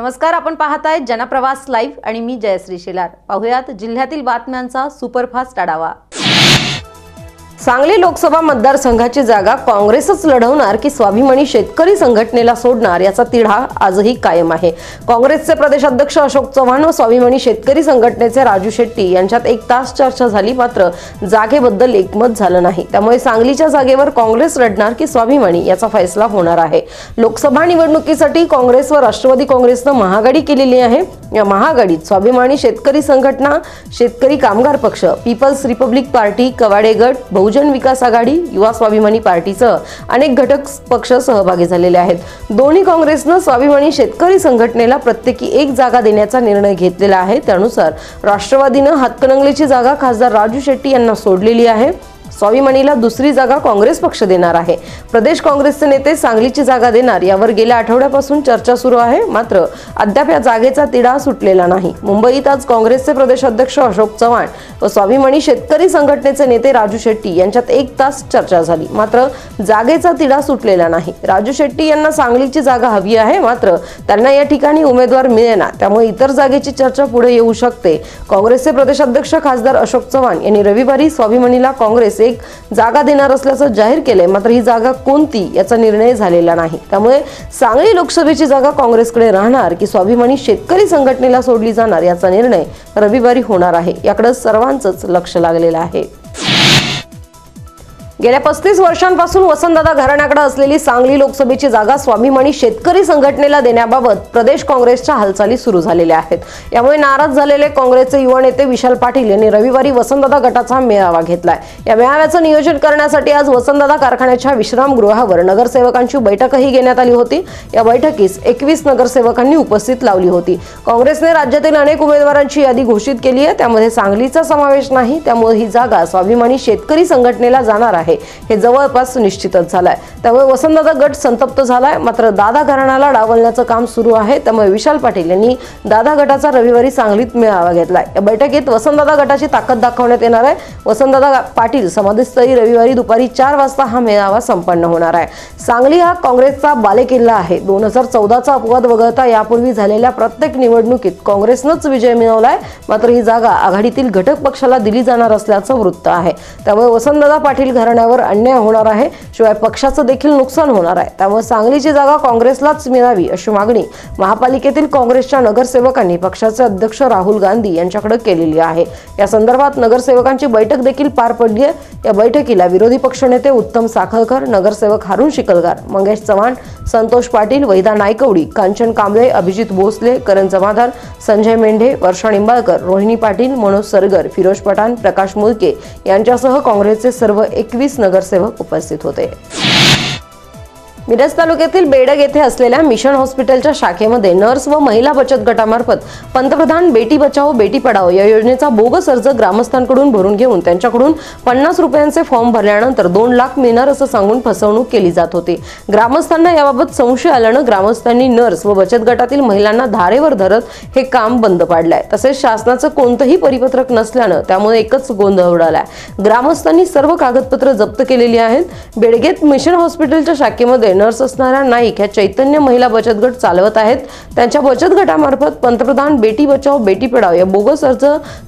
नमस्कार, आपण पाहताय जनप्रवास लाईव्ह आणि मी जयश्री शेलार। पाहुयात जिल्ह्यातील बातम्यांचा सुपरफास्ट आढावा। सांगली लोकसभा मतदारसंघाची जागा काँग्रेसच लढवणार की स्वाभिमानी शेतकरी संघटनेला सोडणार याचा तिढा आजही कायम आहे। काँग्रेसचे प्रदेशाध्यक्ष अशोक चव्हाण व स्वाभिमानी शेतकरी संघटनेचे राजू शेट्टी यांच्यात एक तास चर्चा झाली, मात्र जागेबद्दल एकमत झालं नाही। त्यामुळे सांगलीच्या जागेवर काँग्रेस लढणार की स्वाभिमानी याचा फैसला होणार आहे। लोकसभा निवडणुकीसाठी काँग्रेस व राष्ट्रवादी काँग्रेसने महाआघाडी केलेली आहे। या महाआघाडीत स्वाभिमानी शेतकरी संघटना, शेतकरी कामगार पक्ष, पीपल्स रिपब्लिक पार्टी, कवाडे गट, बहुजन विकास आघाडी, युवा स्वाभिमानी पार्टीसह अनेक घटक पक्ष सहभागी झालेले आहेत। दोन्ही काँग्रेसने स्वाभिमानी शेतकरी संघटनेला प्रत्येकी एक जागा देण्याचा निर्णय घेतलेला आहे। त्यानुसार राष्ट्रवादीने हातकणंगलेची जागा खासदार राजू शेट्टी यांना सोडलेली आहे। स्वाभिमानीला दुसरी जागा काँग्रेस पक्ष देणार आहे। प्रदेश काँग्रेसचे नेते सांगलीची जागा देणार यावर गेल्या आठवड्यापासून चर्चा सुरू आहे, मात्र अद्याप या जागेचा तिढा सुटलेला नाही। मुंबईत आज काँग्रेसचे प्रदेशाध्यक्ष अशोक चव्हाण व स्वाभिमानी शेतकरी संघटनेचे नेते राजू शेट्टी यांच्यात एक तास चर्चा झाली, मात्र जागेचा तिढा सुटलेला नाही। राजू शेट्टी यांना सांगलीची जागा हवी आहे, मात्र त्यांना या ठिकाणी उमेदवार मिळेना, त्यामुळे इतर जागेची चर्चा पुढे येऊ शकते। काँग्रेसचे प्रदेशाध्यक्ष खासदार अशोक चव्हाण यांनी रविवारी स्वाभिमानीला काँग्रेस एक जागा देणार असल्याचं जाहीर केले, मात्र ही जागा कोणती याचा निर्णय झालेला नाही। त्यामुळे सांगली लोकसभेची जागा काँग्रेसकडे राहणार की स्वाभिमानी शेतकरी संघटनेला सोडली जाणार याचा निर्णय रविवारी होणार आहे। याकडे सर्वांचंच लक्ष लागलेलं आहे। गेल्या 35 वर्षांपासून वसंतदादा घराण्याकडे असलेली सांगली लोकसभेची जागा स्वाभिमानी शेतकरी संघटनेला देण्याबाबत प्रदेश काँग्रेसच्या हालचाली सुरू झालेल्या आहेत। यामुळे नाराज झालेले काँग्रेसचे युवा नेते विशाल पाटील यांनी रविवारी वसंतदादा गटाचा मेळावा घेतलाय। या मेळाव्याचं नियोजन करण्यासाठी आज वसंतदादा कारखान्याच्या विश्रामगृहावर नगरसेवकांची बैठकही घेण्यात आली होती। या बैठकीस 21 नगरसेवकांनी उपस्थित लावली होती। काँग्रेसने राज्यातील अनेक उमेदवारांची यादी घोषित केली आहे, त्यामध्ये सांगलीचा समावेश नाही। त्यामुळे ही जागा स्वाभिमानी शेतकरी संघटनेला जाणार आहे हे जवळपास निश्चितच झालंय। त्यामुळे वसंतदादा गट संतप्त झालाय, मात्र दादा घराण्याला डावलण्याचं काम सुरू आहे। त्यामुळे विशाल पाटील यांनी दादा गटाचा रविवारी सांगलीत मेळावा घेतलाय। या बैठकीत वसंतदादा गटाची ताकद दाखवण्यात येणार आहे। वसंतदादा पाटील समाधीस्थळी रविवारी दुपारी 4 वाजता हा मेळावा संपन्न होणार आहे। सांगली हा काँग्रेसचा बालेकिल्ला आहे। 2014चा अपवाद वगळता यापूर्वी झालेल्या प्रत्येक निवडणुकीत काँग्रेसनंच विजय मिळवलाय, मात्र ही जागा आघाडीतील घटक पक्षाला दिली जाणार असल्याचं वृत्त आहे। त्यामुळे वसंतदादा पाटील घराण्यावर अन्याय होणार आहे, शिवाय पक्षाचं देखील नुकसान होणार आहे। त्यामुळे सांगलीची जागा काँग्रेसलाच मिळावी अशी मागणी महापालिकेतील काँग्रेसच्या नगरसेवकांनी पक्षाचे अध्यक्ष राहुल गांधी यांच्याकडे केलेली आहे। या संदर्भात नगरसेवकांची बैठक देखील पार पडली आहे। या बैठकीला विरोधी पक्षनेते उत्तम साखळकर, नगरसेवक हारून शिकलगार, मंगेश चव्हाण, संतोष पाटील, वैदा नायकवडी, कांचन कांबळे, अभिजित भोसले, करण जमादार, संजय मेंढे, वर्षा निंबाळकर, रोहिणी पाटील, मनोज सरगर, फिरोज पठाण, प्रकाश मुलके यांच्यासह काँग्रेसचे सर्व 21 नगरसेवक उपस्थित होते। मिरज तालुक्यातील बेडग येथे असलेल्या मिशन हॉस्पिटलच्या शाखेमध्ये नर्स व महिला बचत गटामार्फत पंतप्रधान बेटी बचाओ बेटी पढाओ या योजनेचा बोगस अर्ज ग्रामस्थांकडून भरून घेऊन त्यांच्याकडून 50 रुपयांचे फॉर्म भरल्यानंतर 2 लाख मिळणार असं सांगून फसवणूक केली जात होती। ग्रामस्थांना याबाबत संशय आल्याने ग्रामस्थांनी नर्स व बचत गटातील महिलांना धारेवर धरत हे काम बंद पाडलंय। तसेच शासनाचं कोणतेही परिपत्रक नसल्याने त्यामुळे एकच गोंधळ उडालाय। ग्रामस्थांनी सर्व कागदपत्र जप्त केलेली आहेत। बेडगेत मिशन हॉस्पिटलच्या शाखेमध्ये नर्स असणाऱ्या नाईक या चैतन्य महिला बचत गट चालवत आहेत। त्यांच्या बचत गटामार्फत पंतप्रधान बेटी बचाओ बेटी पढाओ या बोगस अर्ज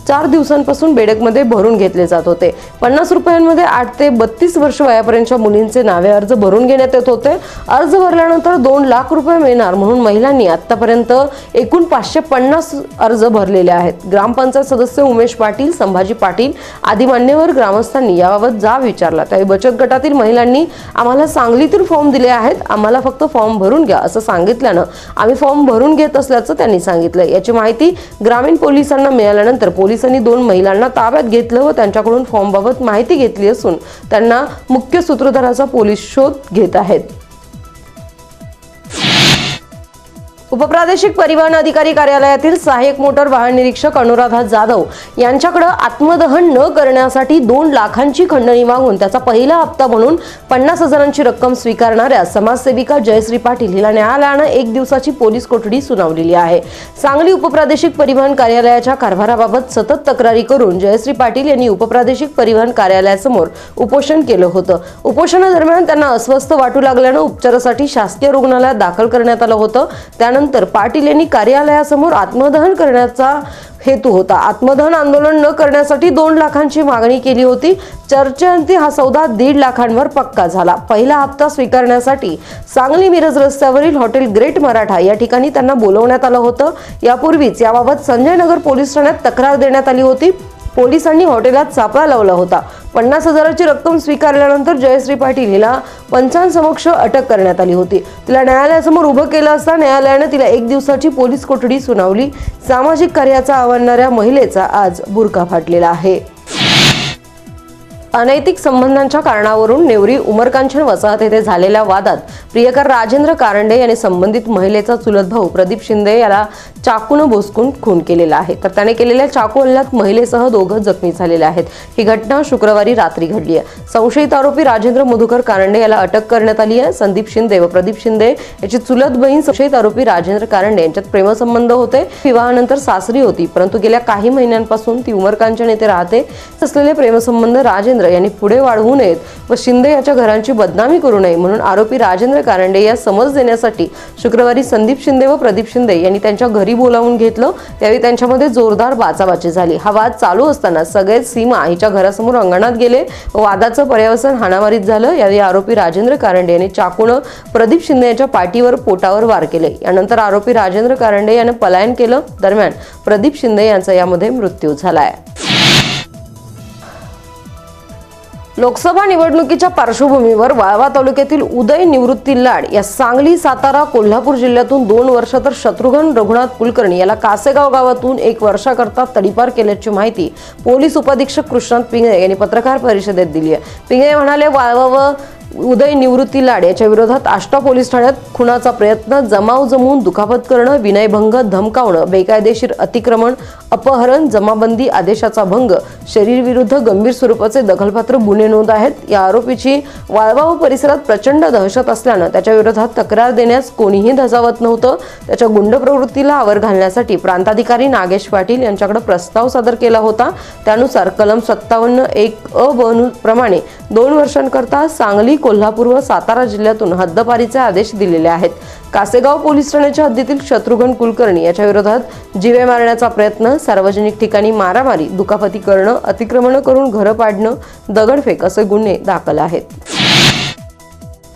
4 दिवसांपासून बेडगमध्ये भरून घेतले जात होते। 50 रुपयांमध्ये 8 ते 32 वर्ष वयापर्यंतच्या मुलींचे नावे अर्ज भरून घेण्यात येत होते। अर्ज भरल्यानंतर 2 लाख रुपये मिळणार म्हणून महिलांनी आतापर्यंत एकूण 550 अर्ज भरलेले आहेत। ग्रामपंचायत सदस्य उमेश पाटील, संभाजी पाटील आदी मान्यवर ग्रामस्थांनी याबाबत जाब विचारला, त्यावेळी बचत गटातील महिलांनी आम्हाला सांगलीतील फॉर्म दिले आहेत, आम्हाला फक्त फॉर्म भरून घ्या असं सांगितल्यानं आम्ही फॉर्म भरून घेत असल्याचं त्यांनी सांगितलं। याची माहिती ग्रामीण पोलिसांना मिळाल्यानंतर पोलिसांनी 2 महिलांना ताब्यात घेतलं व त्यांच्याकडून फॉर्मबाबत माहिती घेतली असून त्यांना मुख्य सूत्रधाराचा पोलीस शोध घेत आहेत। उपप्रादेशिक परिवहन अधिकारी कार्यालयातील सहाय्यक मोटर वाहन निरीक्षक अनुराधा जाधव यांच्याकडे आत्मदहन न करण्यासाठी 2 लाखांची खंडणी मागून त्याचा पहिला हप्ता म्हणून 50,000ची रक्कम स्वीकारणाऱ्या समाजसेविका जयश्री पाटील हिला न्यायालयाने 1 दिवसाची पोलीस कोठडी सुनावलेली आहे। सांगली उपप्रादेशिक परिवहन कार्यालयाच्या कारभाराबाबत सतत तक्रारी करून जयश्री पाटील यांनी उपप्रादेशिक परिवहन कार्यालयासमोर उपोषण केलं होतं। उपोषणादरम्यान त्यांना अस्वस्थ वाटू लागल्याने उपचारासाठी शासकीय रुग्णालयात दाखल करण्यात आलं होतं। त्यानंतर त्यानंतर पाटील यांनी कार्यालयासमोर आत्मदहन करण्याचा हेतू होता। आत्मदहन आंदोलन न करण्यासाठी 2 लाखांची मागणी केली होती। चर्चेअंती हा सौदा 1.5 लाखांवर पक्का झाला। पहिला हप्ता स्वीकारण्यासाठी सांगली मिरज रस्त्यावरील हॉटेल ग्रेट मराठा या ठिकाणी त्यांना बोलवण्यात आलं होतं। यापूर्वीच याबाबत संजय नगर पोलीस ठाण्यात तक्रार देण्यात आली होती। पोलिसांनी हॉटेलात सापळा लावला होता। 50,000ची रक्कम स्वीकारल्यानंतर जयश्री पाटील हिला पंचांसमक्ष अटक करण्यात आली होती। तिला न्यायालयासमोर उभं केलं असता न्यायालयाने तिला 1 दिवसाची पोलीस कोठडी सुनावली। सामाजिक कार्याचा आवडणाऱ्या महिलेचा आज बुरका फाटलेला आहे। अनैतिक संबंधांच्या कारणावरून नेवरी उमरकांचन वसाहत येथे झालेल्या वादात प्रियकर राजेंद्र कारंडे यांनी संबंधित महिलेचा चुलत भाऊ प्रदीप शिंदे याला चाकूने भोसकून खून केलेला आहे। तर त्याने केलेल्या चाकू हल्ल्यात महिलेसह 2 जखमी झालेले आहेत। ही घटना शुक्रवारी रात्री घडली आहे। संशयित आरोपी राजेंद्र मधुकर कारंडे याला अटक करण्यात आली आहे। संदीप शिंदे व प्रदीप शिंदे याची चुलत बहीण संशयित आरोपी राजेंद्र कारंडे यांच्यात प्रेमसंबंध होते। विवाहानंतर सासरी होती, परंतु गेल्या काही महिन्यांपासून ती उमरकांचन येथे राहते। असलेले प्रेमसंबंध राजेंद्र यांनी पुढे वाढवू नयेत व शिंदे याच्या घरांची बदनामी करू नये म्हणून आरोपी राजेंद्र कारंडे या समज देण्यासाठी शुक्रवारी संदीप शिंदे व प्रदीप शिंदे यांनी त्यांच्या घरी बोलावून घेतलं। त्यावेळी त्यांच्यामध्ये जोरदार बाचाबाची झाली। हा वाद चालू असताना सगळेच सीमा हिच्या घरासमोर अंगणात गेले व वादाचं पर्यवसन हाणामारीत झालं। यावेळी आरोपी राजेंद्र कारंडे यांनी चाकूने प्रदीप शिंदे यांच्या पाठीवर पोटावर वार केले। यानंतर आरोपी राजेंद्र कारंडे याने पलायन केलं। दरम्यान प्रदीप शिंदे यांचा यामध्ये मृत्यू झालाय। लोकसभा निवडणुकीच्या पार्श्वभूमीवर वाळवा तालुक्यातील उदय निवृत्ती लाड या सांगली, सातारा, कोल्हापूर जिल्ह्यातून 2 वर्ष तर शत्रुघ्न रघुनाथ कुलकर्णी याला कासेगाव गावातून 1 वर्षाकरता तडीपार केल्याची माहिती पोलीस उपाधीक्षक कृष्णांत पिंगळे यांनी पत्रकार परिषदेत दिली आहे। पिंगळे म्हणाले, वाळवा व उदय निवृत्ती लाड याच्या विरोधात आष्टा पोलीस ठाण्यात खुनाचा प्रयत्न, जमाव जमवून दुखापत करणं, विनयभंग, धमकावणं, बेकायदेशीर अतिक्रमण, अपहरण, जमाबंदी आदेशाचा भंग, शरीरविरुद्ध गंभीर स्वरूपाचे दखलपात्र गुन्हे नोंद आहेत। या आरोपीची वाळवा व परिसरात प्रचंड दहशत असल्यानं त्याच्या विरोधात तक्रार देण्यास कोणीही धजावत नव्हतं। त्याच्या गुंड प्रवृत्तीला आवर घालण्यासाठी प्रांताधिकारी नागेश पाटील यांच्याकडे प्रस्ताव सादर केला होता। त्यानुसार कलम 57(1)(अ)(ब) प्रमाणे 2 वर्षांकरता सांगली, कोल्हापूर व सातारा जिल्ह्यातून हद्दपारीचे आदेश दिलेले आहेत। कासेगाव पोलीस ठाण्याच्या हद्दीतील शत्रुघ्न कुलकर्णी याच्या विरोधात जीवे मारण्याचा प्रयत्न, सार्वजनिक ठिकाणी मारामारी, दुखापती करणं, अतिक्रमण करून घरं पाडणं, दगडफेक असे गुन्हे दाखल आहेत।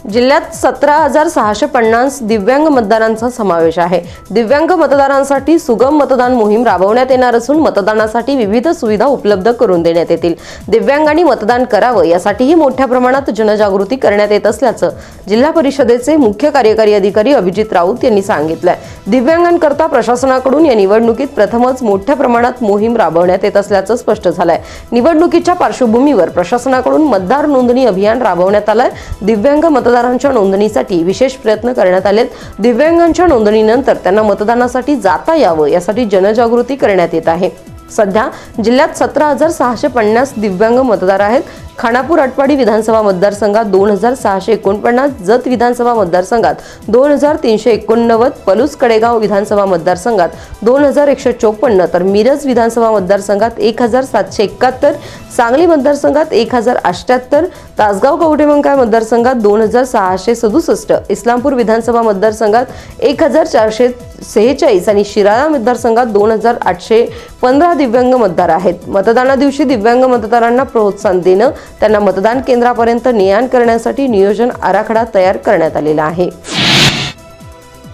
जिल्ह्यात 17,650 दिव्यांग मतदारांचा समावेश आहे। दिव्यांग मतदारांसाठी सुगम मतदान मोहीम राबवण्यात येणार असून मतदानासाठी विविध सुविधा उपलब्ध करून देण्यात येतील। दिव्यांगांनी मतदान करावं यासाठीही मोठ्या प्रमाणात जनजागृती करण्यात येत असल्याचं जिल्हा परिषदेचे मुख्य कार्यकारी अधिकारी अभिजित राऊत यांनी सांगितलंय। दिव्यांगांकरता प्रशासनाकडून या निवडणुकीत प्रथमच मोठ्या प्रमाणात मोहीम राबवण्यात येत असल्याचं स्पष्ट झालंय। निवडणुकीच्या पार्श्वभूमीवर प्रशासनाकडून मतदार नोंदणी अभियान राबवण्यात आलंय। दिव्यांग मतदारांच्या नोंदणीसाठी विशेष प्रयत्न करण्यात आलेत। दिव्यांगांच्या नोंदणीनंतर त्यांना मतदानासाठी जाता यावं यासाठी जनजागृती करण्यात येत आहे। सध्या जिल्ह्यात 17,650 दिव्यांग मतदार आहेत। खानापूर आटपाडी विधानसभा मतदारसंघात 2,649, जत विधानसभा मतदारसंघात 2,389, पलूस कडेगाव विधानसभा मतदारसंघात 2,154, तर मिरज विधानसभा मतदारसंघात 1,771, सांगली मतदारसंघात 1,078, तासगाव कवठेमंकाळ मतदारसंघात 2,667, इस्लामपूर विधानसभा मतदारसंघात 1,446 आणि शिराळा मतदारसंघात 2,815 दिव्यांग मतदार आहेत। मतदाना दिवशी दिव्यांग मतदारांना प्रोत्साहन देणं, त्यांना मतदान केंद्रापर्यंत ने-आण करण्यासाठी नियोजन आराखडा तयार करण्यात आलेला आहे।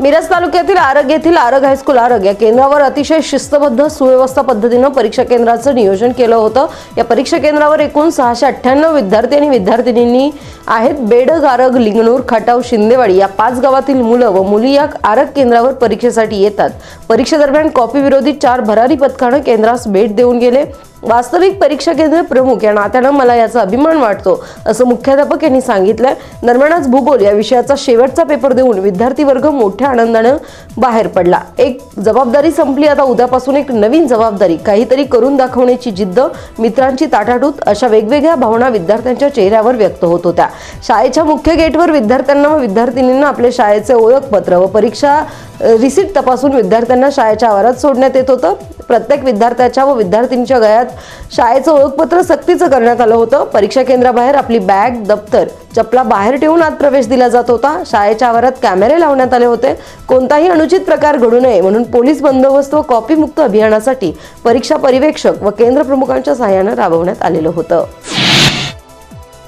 मिरज तालुक्यातील आरग येथील आरग हायस्कूल आरग या केंद्रावर अतिशय शिस्तबद्ध सुव्यवस्था पद्धतीने परीक्षा केंद्राचं नियोजन केलं होतं। या परीक्षा केंद्रावर एकूण 698 विद्यार्थी आणि विद्यार्थिनींनी आहेत। बेडग, आरग, लिंगणूर, खटाव, शिंदेवाडी या 5 गावातील मुलं व मुली या आरग केंद्रावर परीक्षेसाठी येतात। परीक्षेदरम्यान कॉपी विरोधी 4 भरारी पथकानं केंद्रास भेट देऊन गेले। वास्तविक परीक्षा केंद्र प्रमुख या नात्यानं मला याचा अभिमान वाटतो असं मुख्याध्यापक यांनी सांगितलंय। दरम्यानच भूगोल या विषयाचा शेवटचा पेपर देऊन विद्यार्थी वर्ग मोठ्या आनंदानं बाहेर पडला। एक जबाबदारी संपली, आता उद्यापासून एक नवीन जबाबदारी, काहीतरी करून दाखवण्याची जिद्द, मित्रांची ताटाटूट अशा वेगवेगळ्या भावना विद्यार्थ्यांच्या चेहऱ्यावर व्यक्त होत होत्या। शाळेच्या मुख्य गेटवर विद्यार्थ्यांना व विद्यार्थिनींना आपले शाळेचे ओळखपत्र व परीक्षा रिसीट तपासून विद्यार्थ्यांना शाळेच्या आवारात सोडण्यात येत होतं। प्रत्येक विद्यार्थ्याच्या व विद्यार्थिनीच्या गळ्यात शाळेचं ओळखपत्र सक्तीचं करण्यात आलं होतं। परीक्षा केंद्राबाहेर आपली बॅग, दप्तर, चपला बाहेर ठेवून आत प्रवेश दिला जात होता। शाळेच्या आवारात कॅमेरे लावण्यात आले होते। कोणताही अनुचित प्रकार घडू नये म्हणून पोलीस बंदोबस्त व कॉपी मुक्त अभियानासाठी परीक्षा पर्यवेक्षक व केंद्र प्रमुखांच्या सहाय्याने राबवण्यात आलेलं होतं।